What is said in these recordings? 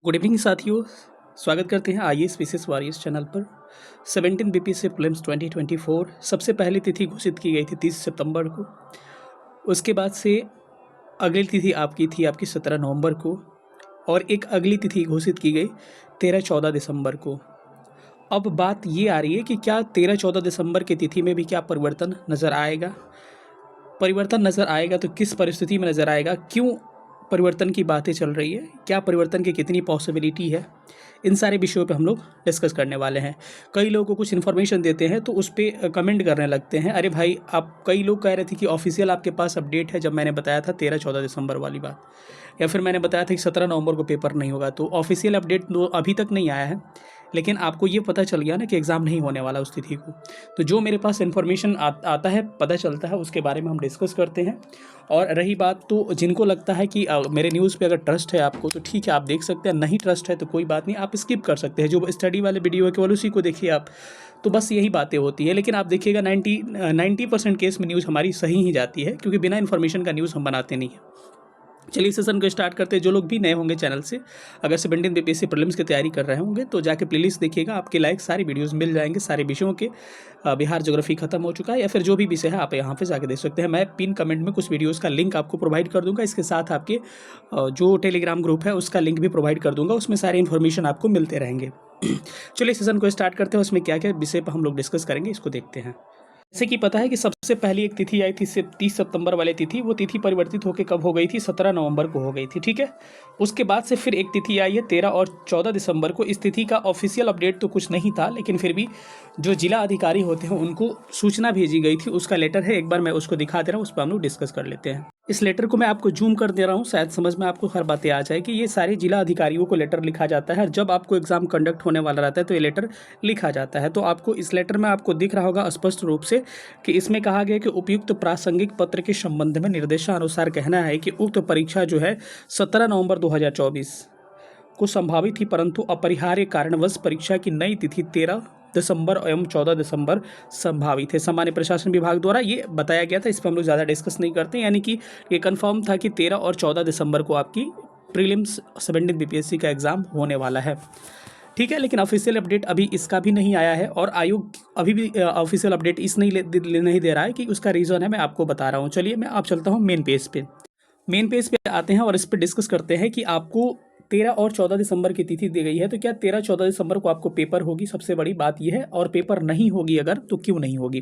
Good evening साथियों, स्वागत करते हैं आईएएस पीसीएस वॉरियर्स चैनल पर। 17 बीपीएससी प्रीलिम्स 2024 सबसे पहली तिथि घोषित की गई थी 30 सितंबर को। उसके बाद से अगली तिथि आपकी थी 17 नवंबर को, और एक अगली तिथि घोषित की गई 13-14 दिसंबर को। अब बात ये आ रही है कि क्या 13-14 दिसंबर की तिथि में भी क्या परिवर्तन नज़र आएगा? परिवर्तन नज़र आएगा तो किस परिस्थिति में नज़र आएगा? क्यों परिवर्तन की बातें चल रही है? क्या परिवर्तन की कितनी पॉसिबिलिटी है? इन सारे विषयों पे हम लोग डिस्कस करने वाले हैं। कई लोगों को कुछ इन्फॉर्मेशन देते हैं तो उस पर कमेंट करने लगते हैं, अरे भाई आप, कई लोग कह रहे थे कि ऑफिशियल आपके पास अपडेट है, जब मैंने बताया था 13-14 दिसंबर वाली बात, या फिर मैंने बताया था कि 17 नवंबर को पेपर नहीं होगा, तो ऑफिशियल अपडेट तो अभी तक नहीं आया है। लेकिन आपको ये पता चल गया ना कि एग्ज़ाम नहीं होने वाला उस तिथि को। तो जो मेरे पास इन्फॉर्मेशन आता है, पता चलता है, उसके बारे में हम डिस्कस करते हैं। और रही बात, तो जिनको लगता है कि मेरे न्यूज़ पे अगर ट्रस्ट है आपको तो ठीक है, आप देख सकते हैं। नहीं ट्रस्ट है तो कोई बात नहीं, आप स्किप कर सकते हैं। जो स्टडी वाले वीडियो है केवल उसी को देखिए आप। तो बस यही बातें होती हैं। लेकिन आप देखिएगा 90% केस में न्यूज़ हमारी सही ही जाती है, क्योंकि बिना इन्फॉर्मेशन का न्यूज़ हम बनाते नहीं हैं। चलिए सेशन को स्टार्ट करते हैं। जो लोग भी नए होंगे चैनल से, अगर 17 बीपीएससी प्रीलिम्स की तैयारी कर रहे होंगे तो जाके प्लेलिस्ट देखिएगा, आपके लायक सारी वीडियोस मिल जाएंगे सारे विषयों के। बिहार ज्योग्राफी खत्म हो चुका है, या फिर जो भी विषय है आप यहाँ पे जाके देख सकते हैं। मैं पिन कमेंट में कुछ वीडियोज़ का लिंक आपको प्रोवाइड कर दूँगा। इसके साथ आपके जो टेलीग्राम ग्रुप है उसका लिंक भी प्रोवाइड कर दूँगा, उसमें सारी इन्फॉर्मेशन आपको मिलते रहेंगे। चलिए सेशन को स्टार्ट करते हैं। उसमें क्या क्या विषय पर हम लोग डिस्कस करेंगे इसको देखते हैं। जैसे कि पता है कि सबसे पहली एक तिथि आई थी 30 सितंबर वाली तिथि, वो तिथि परिवर्तित होकर कब हो गई थी? 17 नवंबर को हो गई थी, ठीक है। उसके बाद से फिर एक तिथि आई है 13 और 14 दिसंबर को। इस तिथि का ऑफिशियल अपडेट तो कुछ नहीं था, लेकिन फिर भी जो जिला अधिकारी होते हैं उनको सूचना भेजी गई थी, उसका लेटर है। एक बार मैं उसको दिखा दे रहा हूँ, उस पर हम लोग डिस्कस कर लेते हैं। इस लेटर को मैं आपको जूम कर दे रहा हूँ, शायद समझ में आपको हर बातें आ जाए कि ये सारे जिला अधिकारियों को लेटर लिखा जाता है। जब आपको एग्जाम कंडक्ट होने वाला रहता है तो ये लेटर लिखा जाता है। तो आपको इस लेटर में आपको दिख रहा होगा स्पष्ट रूप से कि इसमें कहा गया कि उपयुक्त प्रासंगिक पत्र के संबंध में निर्देशानुसार कहना है कि उक्त परीक्षा जो है 17 नवंबर 2024 को संभावित थी, परंतु अपरिहार्य कारणवश परीक्षा की नई तिथि 13 दिसंबर एवं 14 दिसंबर संभावित है। सामान्य प्रशासन विभाग द्वारा ये बताया गया था, इस पर हम लोग ज़्यादा डिस्कस नहीं करते। यानी कि ये कंफर्म था कि 13 और 14 दिसंबर को आपकी प्रीलिम्स 17 बीपीएससी का एग्ज़ाम होने वाला है, ठीक है। लेकिन ऑफिशियल अपडेट अभी इसका भी नहीं आया है, और आयोग अभी भी ऑफिशियल अपडेट नहीं दे रहा है, कि उसका रीज़न है मैं आपको बता रहा हूँ। चलिए मैं आप चलता हूँ मेन पेज पे। मेन पेज पे आते हैं और इस पर डिस्कस करते हैं कि आपको 13 और 14 दिसंबर की तिथि दी गई है, तो क्या 13-14 दिसंबर को आपको पेपर होगी? सबसे बड़ी बात यह है। और पेपर नहीं होगी अगर, तो क्यों नहीं होगी?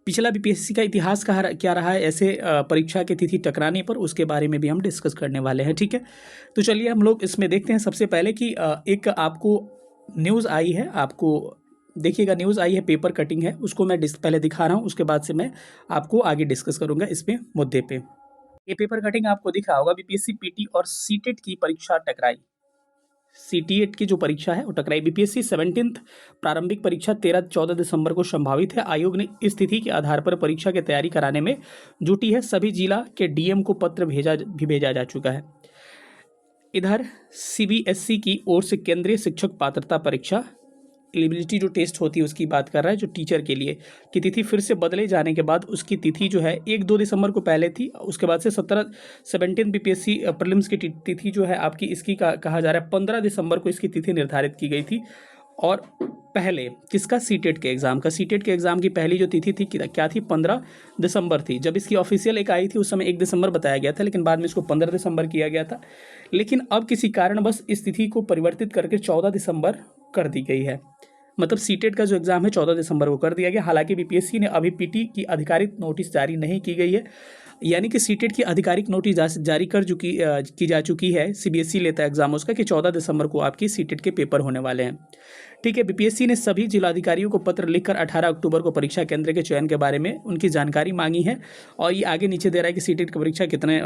पिछला बीपीएससी का इतिहास क्या रहा है ऐसे परीक्षा की तिथि टकराने पर, उसके बारे में भी हम डिस्कस करने वाले हैं, ठीक है। तो चलिए हम लोग इसमें देखते हैं। सबसे पहले कि एक आपको न्यूज़ आई है, आपको देखिएगा न्यूज़ आई है, पेपर कटिंग है, उसको मैं पहले दिखा रहा हूँ, उसके बाद से मैं आपको आगे डिस्कस करूँगा इस पे मुद्दे पे। ये पेपर कटिंग आपको दिख रहा होगा, बीपीएससी पीटी और सीटेट की परीक्षा टकराई। सीटीएट की जो परीक्षा है वो टकराई। बीपीएससी 17th प्रारंभिक परीक्षा 13-14 दिसंबर को संभावित है। आयोग ने इस तिथि के आधार पर परीक्षा की तैयारी कराने में जुटी है। सभी जिला के डीएम को पत्र भेजा जा चुका है। इधर सीबीएसई की ओर से केंद्रीय शिक्षक पात्रता परीक्षा एलिजिबिलिटी जो टेस्ट होती है उसकी बात कर रहा है, जो टीचर के लिए, की तिथि फिर से बदले जाने के बाद उसकी तिथि जो है 1-2 दिसंबर को पहले थी, उसके बाद से 17 बीपीएससी प्रीलिम्स की तिथि जो है आपकी, इसकी कहा जा रहा है 15 दिसंबर को इसकी तिथि निर्धारित की गई थी। और पहले किसका? सीटेट के एग्ज़ाम का। सीटेट के एग्ज़ाम की पहली जो तिथि थी क्या थी? 15 दिसंबर थी। जब इसकी ऑफिशियल एक आई थी उस समय 1 दिसंबर बताया गया था, लेकिन बाद में इसको 15 दिसंबर किया गया था। लेकिन अब किसी कारणवश इस तिथि को परिवर्तित करके 14 दिसंबर कर दी गई है। मतलब सीटेट का जो एग्ज़ाम है 14 दिसंबर को कर दिया गया। हालांकि बीपीएससी ने अभी पीटी की आधिकारिक नोटिस जारी नहीं की गई है, यानी कि सीटेट की आधिकारिक नोटिस जारी की जा चुकी है। सीबीएसई लेता है एग्जाम उसका कि 14 दिसंबर को आपकी सीटेट के पेपर होने वाले हैं, ठीक है। बीपीएससी ने सभी जिलाधिकारियों को पत्र लिखकर 18 अक्टूबर को परीक्षा केंद्र के चयन के बारे में उनकी जानकारी मांगी है। और ये आगे नीचे दे रहा है कि सीटेट की परीक्षा कितने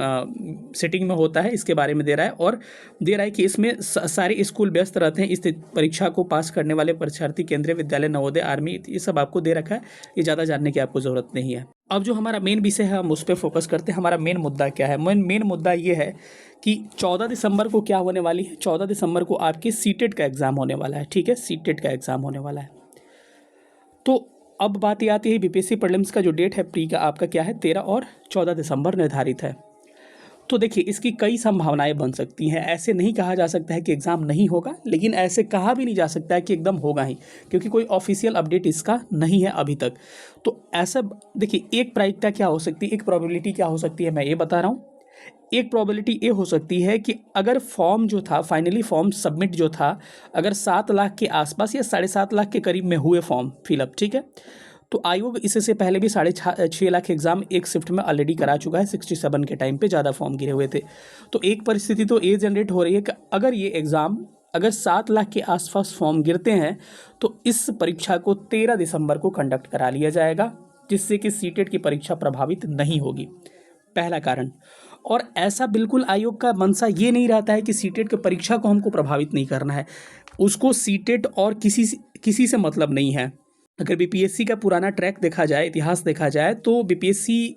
सिटिंग में होता है, इसके बारे में दे रहा है। और दे रहा है कि इसमें सारे स्कूल व्यस्त रहते हैं। इस परीक्षा को पास करने वाले परीक्षार्थी केंद्रीय विद्यालय, नवोदय, आर्मी, ये सब आपको दे रखा है। ये ज़्यादा जानने की आपको ज़रूरत नहीं है। अब जो हमारा मेन विषय है हम उस पर फोकस करते हैं। हमारा मेन मुद्दा क्या है? मेन मुद्दा ये है कि 14 दिसंबर को क्या होने वाली है? 14 दिसंबर को आपकी सीटेट का एग्ज़ाम होने वाला है, ठीक है। सीटेट का एग्ज़ाम होने वाला है। तो अब बात ये आती है बीपीएससी प्रीलिम्स का जो डेट है प्री का आपका क्या है? 13 और 14 दिसंबर निर्धारित है। तो देखिए इसकी कई संभावनाएं बन सकती हैं। ऐसे नहीं कहा जा सकता है कि एग्ज़ाम नहीं होगा, लेकिन ऐसे कहा भी नहीं जा सकता है कि एकदम होगा ही, क्योंकि कोई ऑफिशियल अपडेट इसका नहीं है अभी तक। तो ऐसा देखिए, एक प्रायिकता क्या हो सकती है, एक प्रोबेबिलिटी क्या हो सकती है, मैं ये बता रहा हूँ। एक प्रोबेबिलिटी ये हो सकती है कि अगर फॉर्म जो था, फाइनली फॉर्म सबमिट जो था, अगर 7 लाख के आसपास या 7.5 लाख के करीब में हुए फॉर्म फिलअप, ठीक है, तो आयोग इससे पहले भी 6.5 लाख एग्जाम एक शिफ्ट में ऑलरेडी करा चुका है। 67 के टाइम पे ज़्यादा फॉर्म गिरे हुए थे। तो एक परिस्थिति तो ये जनरेट हो रही है कि अगर ये एग्ज़ाम, अगर 7 लाख के आसपास फॉर्म गिरते हैं तो इस परीक्षा को 13 दिसंबर को कंडक्ट करा लिया जाएगा, जिससे कि सीटेट की परीक्षा प्रभावित नहीं होगी। पहला कारण। और ऐसा बिल्कुल आयोग का मंशा ये नहीं रहता है कि सीटेट की परीक्षा को हमको प्रभावित नहीं करना है, उसको सीटेट और किसी से मतलब नहीं है। अगर बीपीएससी का पुराना ट्रैक देखा जाए, इतिहास देखा जाए, तो बीपीएससी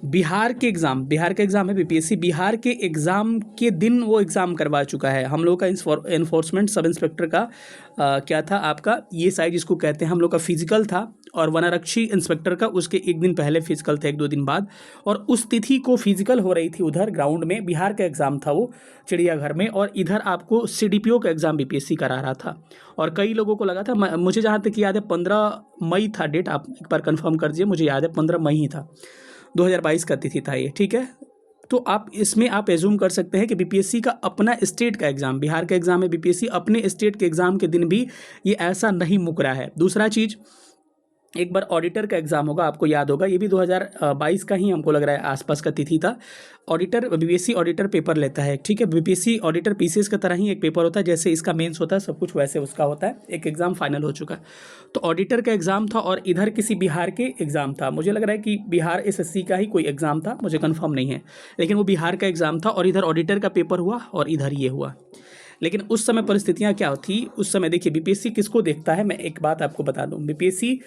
बिहार का एग्ज़ाम है, बीपीएससी बिहार के एग्ज़ाम के दिन वो एग्ज़ाम करवा चुका है। हम लोग का इन्फोर्समेंट सब इंस्पेक्टर का क्या था आपका, ये साइज जिसको कहते हैं, हम लोग का फिजिकल था, और वनारक्षी इंस्पेक्टर का उसके एक दिन पहले फिजिकल था, 1-2 दिन बाद, और उस तिथि को फिजिकल हो रही थी उधर ग्राउंड में। बिहार का एग्ज़ाम था वो चिड़ियाघर में, और इधर आपको सीडीपीओ का एग्ज़ाम बीपीएससी करा रहा था। और कई लोगों को लगा था, मुझे जहाँ तक याद है 15 मई था डेट, आप एक बार कंफर्म कर दीजिए, मुझे याद है 15 मई ही था, 2022 का तिथि था ये, ठीक है। तो आप इसमें आप एज्यूम कर सकते हैं कि बीपीएससी का अपना स्टेट का एग्ज़ाम, बिहार का एग्ज़ाम है, बीपीएससी अपने स्टेट के एग्ज़ाम के दिन भी ये ऐसा नहीं मुकरा है। दूसरा चीज़, एक बार ऑडिटर का एग्ज़ाम होगा, आपको याद होगा, ये भी 2022 का ही हमको लग रहा है आसपास का तिथि था। ऑडिटर, बीपीएससी ऑडिटर पेपर लेता है, ठीक है। बीपीएससी ऑडिटर पीसीएस की तरह ही एक पेपर होता है, जैसे इसका मेंस होता है, सब कुछ वैसे उसका होता है। एक एग्ज़ाम फाइनल हो चुका है, तो ऑडिटर का एग्ज़ाम था, और इधर किसी बिहार के एग्ज़ाम था। मुझे लग रहा है कि बिहार एसएससी का ही कोई एग्ज़ाम था, मुझे कन्फर्म नहीं है, लेकिन वो बिहार का एग्ज़ाम था, और इधर ऑडिटर का पेपर हुआ और इधर ये हुआ। लेकिन उस समय परिस्थितियाँ क्या थी, उस समय देखिए बीपीएससी किसको देखता है, मैं एक बात आपको बता दूँ, बीपीएससी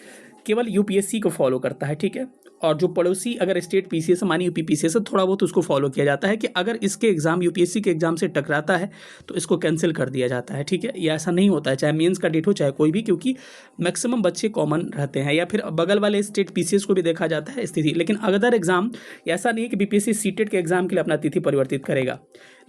केवल यूपीएससी को फॉलो करता है, ठीक है। और जो पड़ोसी अगर स्टेट पीसीएस मानी यूपी पीसीएस, थोड़ा बहुत उसको फॉलो किया जाता है कि अगर इसके एग्जाम यूपीएससी के एग्जाम से टकराता है तो इसको कैंसिल कर दिया जाता है, ठीक है। ये ऐसा नहीं होता है, चाहे मेंस का डेट हो चाहे कोई भी, क्योंकि मैक्सिमम बच्चे कॉमन रहते हैं, या फिर बगल वाले स्टेट पीसीएस को भी देखा जाता है स्थिति। लेकिन अदर एग्जाम ऐसा नहीं है कि बीपीएससी सीटेट के एग्जाम के लिए अपना तिथि परिवर्तित करेगा।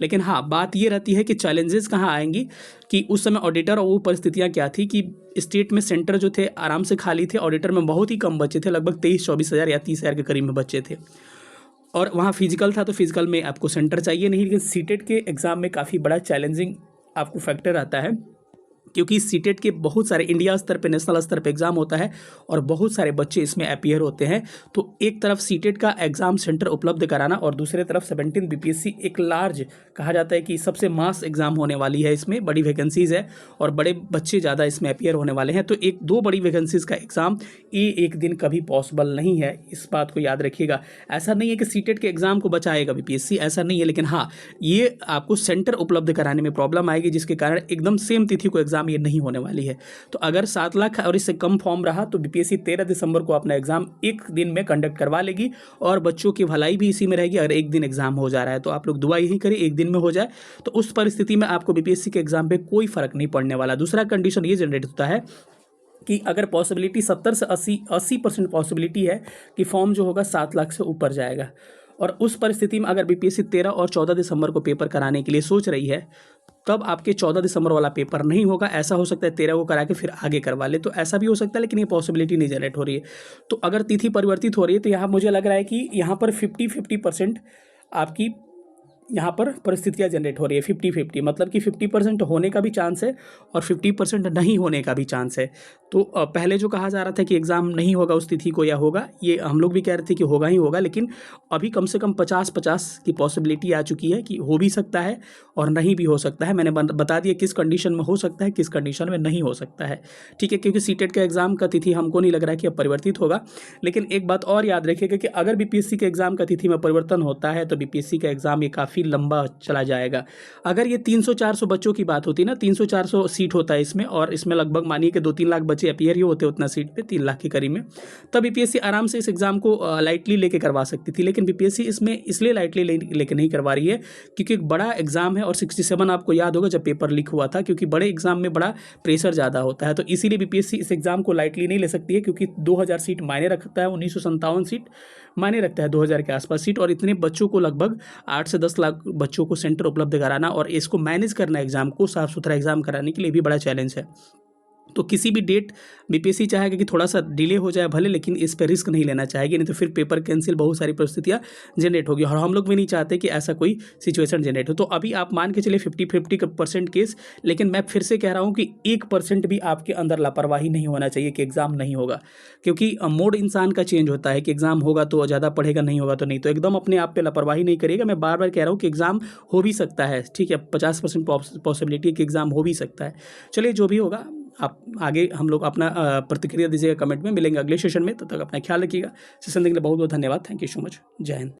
लेकिन हाँ, बात ये रहती है कि चैलेंजेस कहाँ आएंगी, कि उस समय ऑडिटर और वो परिस्थितियाँ क्या थी कि स्टेट में सेंटर जो थे आराम से खाली थे, ऑडिटर में बहुत ही कम बच्चे थे, लगभग 23-24 हज़ार या 30 हज़ार के करीब में बच्चे थे, और वहाँ फिजिकल था, तो फिजिकल में आपको सेंटर चाहिए नहीं। लेकिन सीटेट के एग्ज़ाम में काफ़ी बड़ा चैलेंजिंग आपको फैक्टर आता है, क्योंकि सीटेट के बहुत सारे इंडिया स्तर पे, नेशनल स्तर पे एग्ज़ाम होता है, और बहुत सारे बच्चे इसमें अपीयर होते हैं। तो एक तरफ सीटेट का एग्ज़ाम सेंटर उपलब्ध कराना, और दूसरे तरफ 17 बीपीएससी एक लार्ज, कहा जाता है कि सबसे मास एग्ज़ाम होने वाली है, इसमें बड़ी वैकेंसीज़ है और बड़े बच्चे ज़्यादा इसमें अपीयर होने वाले हैं। तो एक दो बड़ी वैकेंसीज़ का एग्ज़ाम ये एक दिन कभी पॉसिबल नहीं है, इस बात को याद रखिएगा। ऐसा नहीं है कि सीटेट के एग्ज़ाम को बचाएगा बीपीएससी, ऐसा नहीं है, लेकिन हाँ, ये आपको सेंटर उपलब्ध कराने में प्रॉब्लम आएगी, जिसके कारण एकदम सेम तिथि को एग्ज़ाम ये नहीं होने वाली है। तो अगर 7 लाख और इससे कम फॉर्म रहा तो बीपीएससी 13 दिसंबर को अपना एग्जाम एक दिन में कंडक्ट करवा लेगी, और बच्चों की भलाई भी इसी में रहेगी। अगर एक दिन एग्जाम हो जा रहा है तो आप लोग दुआ यही करें एक दिन में हो जाए, तो उस परिस्थिति में आपको बीपीएससी के एग्जाम पे कोई फर्क नहीं पड़ने वाला। दूसरा कंडीशन ये जनरेट होता है कि अगर पॉसिबिलिटी 70 से 80% पॉसिबिलिटी है कि फॉर्म जो होगा 7 लाख से ऊपर जाएगा, और उस परिस्थिति में अगर बीपीएससी 13 और 14 दिसंबर को पेपर कराने के लिए सोच रही है, तब आपके 14 दिसंबर वाला पेपर नहीं होगा। ऐसा हो सकता है 13 को करा के फिर आगे करवा ले, तो ऐसा भी हो सकता है, लेकिन ये पॉसिबिलिटी नहीं जनरेट हो रही है। तो अगर तिथि परिवर्तित हो रही है तो यहाँ मुझे लग रहा है कि यहाँ पर 50-50% आपकी यहाँ पर परिस्थितियाँ जनरेट हो रही है। 50-50 मतलब कि 50% होने का भी चांस है और 50% नहीं होने का भी चांस है। तो पहले जो कहा जा रहा था कि एग्ज़ाम नहीं होगा उस तिथि को, या होगा, ये हम लोग भी कह रहे थे कि होगा ही होगा, लेकिन अभी कम से कम 50-50 की पॉसिबिलिटी आ चुकी है कि हो भी सकता है और नहीं भी हो सकता है। मैंने बता दिया किस कंडीशन में हो सकता है, किस कंडीशन में नहीं हो सकता है, ठीक है। क्योंकि सीटेट का एग्ज़ाम का तिथि हमको नहीं लग रहा है कि अब परिवर्तित होगा। लेकिन एक बात और याद रखिएगा कि अगर बीपीएससी के एग्ज़ाम का तिथि में परिवर्तन होता है तो बीपीएससी का एग्ज़ाम ये काफ़ी लंबा चला जाएगा। अगर ये 300-400 बच्चों की बात होती ना, 300-400 सीट होता है इसमें, और इसमें लगभग मानिए कि 2-3 लाख बच्चे अपीयर ही होते उतना सीट पे, 3 लाख के करीब में, तब बीपीएससी आराम से इस एग्ज़ाम को लाइटली लेके करवा सकती थी। लेकिन बीपीएससी इसमें इसलिए लाइटली लेके नहीं करवा रही है क्योंकि एक बड़ा एग्ज़ाम है, और 67 आपको याद होगा जब पेपर लीक हुआ था, क्योंकि बड़े एग्ज़ाम में बड़ा प्रेशर ज़्यादा होता है। तो इसीलिए बीपीएससी इस एग्ज़ाम को लाइटली नहीं ले सकती है, क्योंकि 2000 सीट मायने रखता है, 1957 सीट मायने रखता है 2000 के आसपास सीट, और इतने बच्चों को लगभग 8 से 10 लाख बच्चों को सेंटर उपलब्ध कराना और इसको मैनेज करना एग्ज़ाम को, साफ सुथरा एग्ज़ाम कराने के लिए भी बड़ा चैलेंज है। तो किसी भी डेट बीपीएससी चाहेगा कि थोड़ा सा डिले हो जाए भले, लेकिन इस पे रिस्क नहीं लेना चाहेगी, नहीं तो फिर पेपर कैंसिल बहुत सारी परिस्थितियाँ जनरेट होगी, और हम लोग भी नहीं चाहते कि ऐसा कोई सिचुएशन जनरेट हो। तो अभी आप मान के चलिए 50-50% केस, लेकिन मैं फिर से कह रहा हूँ कि 1% भी आपके अंदर लापरवाही नहीं होना चाहिए कि एग्ज़ाम नहीं होगा, क्योंकि मोड इंसान का चेंज होता है कि एग्ज़ाम होगा तो ज़्यादा पढ़ेगा, नहीं होगा तो नहीं। तो एकदम अपने आप पे लापरवाही नहीं करिएगा। मैं बार बार कह रहा हूँ कि एग्ज़ाम हो भी सकता है, ठीक है, 50% पॉसिबिलिटी है कि एग्ज़ाम हो भी सकता है। चलिए जो भी होगा, आप आगे हम लोग अपना प्रतिक्रिया दीजिएगा कमेंट में। मिलेंगे अगले सेशन में, तब तक अपना ख्याल रखिएगा। सेशन देखने के लिए बहुत बहुत धन्यवाद। Thank you so much. जय हिंद।